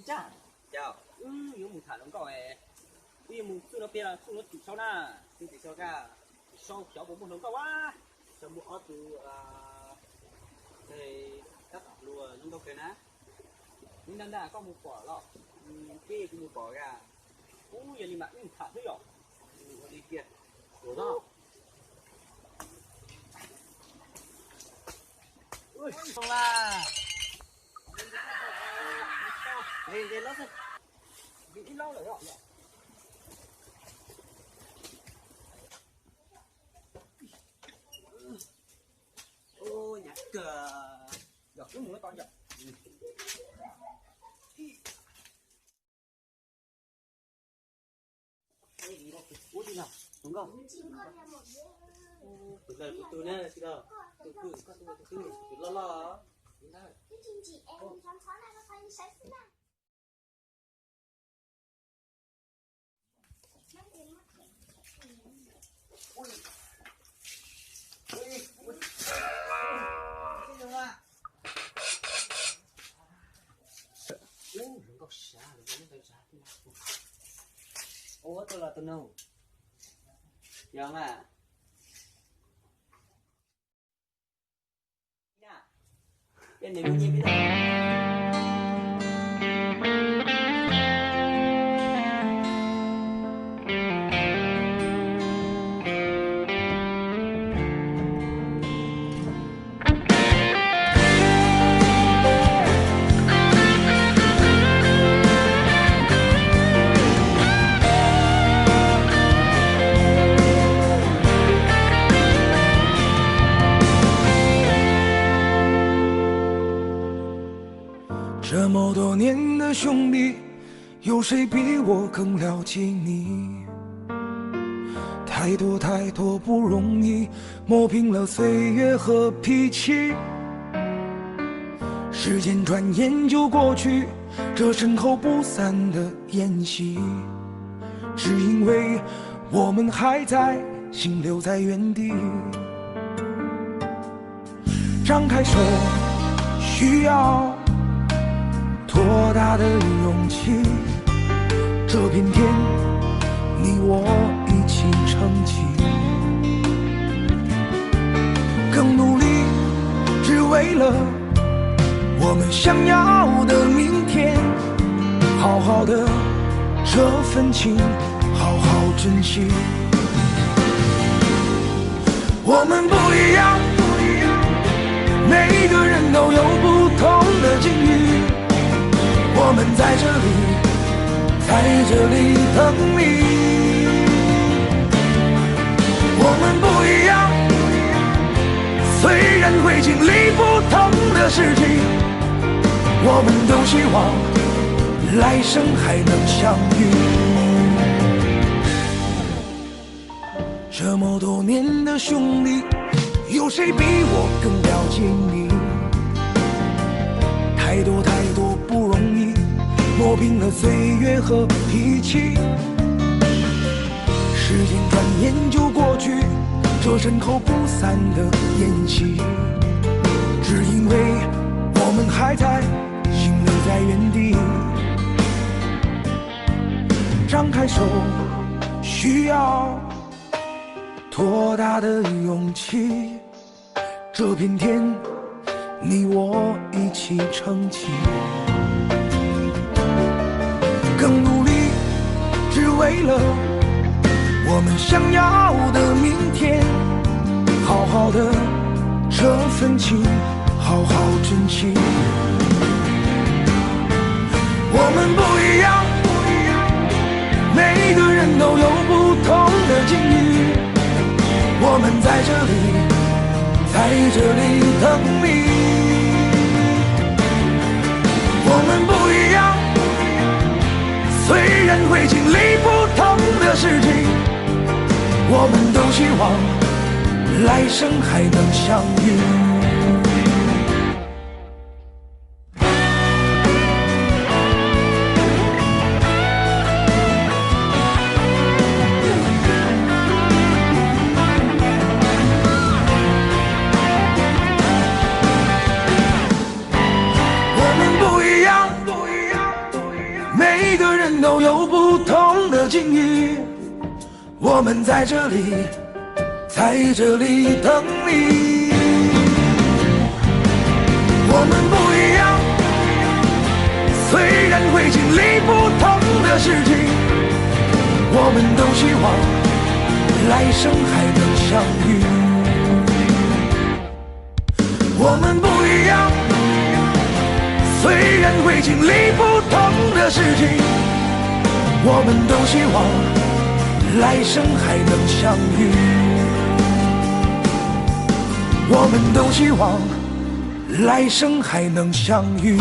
Chà, Chào. Yung mù thả lông cỏ ấy. Vì mù su nó bia là su nó tụt sau na. Xin chào sao cả. Sau cháu bố mù lông cỏ quá. Sao mua ở từ thì các lùa những đâu cái ná. Nhưng đang đã có mù quả lọ. Kia cũng mua bỏ ra. Giờ đi mà thả thế rồi. Đi kia. Ủa đó. Ui, không là. Lên nó thôi. Bị ít lâu rồi đó. Ô nhặt cờ. Giọt cái mù nó con giọt. Ủa gì nào? Đúng không? Từ từ từ nè, từ từ. Từ lo lo. Cái chương chị em khám phá này nó phải sáng thế nào? Ủa tôi là tôi đâu? Dạ mà. Cái này bao nhiêu biết không?这么多年的兄弟，有谁比我更了解你？太多太多不容易，磨平了岁月和脾气。时间转眼就过去，这身后不散的宴席，只因为我们还在，心留在原地。张开手，需要多大的勇气？这片天，你我一起撑起。更努力，只为了我们想要的明天。好好的这份情，好好珍惜。我们不一样，每个人都有不同的境遇。我们在这里等你。我们不一样，虽然会经历不同的事情，我们都希望来生还能相遇。这么多年的兄弟，有谁比我更了解你？太多太多不容易，磨平了岁月和脾气。时间转眼就过去，这身后不散的宴席，只因为我们还在，心留在原地。张开手，需要多大的勇气？这片天，你我一起撑起。更努力，只为了我们想要的明天。好好的这份情，好好珍惜。我们不一样，每个人都有不同的境遇。我们在这里等你。我们不一样，虽然会经历不同的事情，我们都希望来生还能相遇。遇，我们在这里，在这里等你。我们不一样，虽然会经历不同的事情，我们都希望来生还能相遇。我们不一样，虽然会经历不同的事情，我们都希望来生还能相遇。我们都希望来生还能相遇。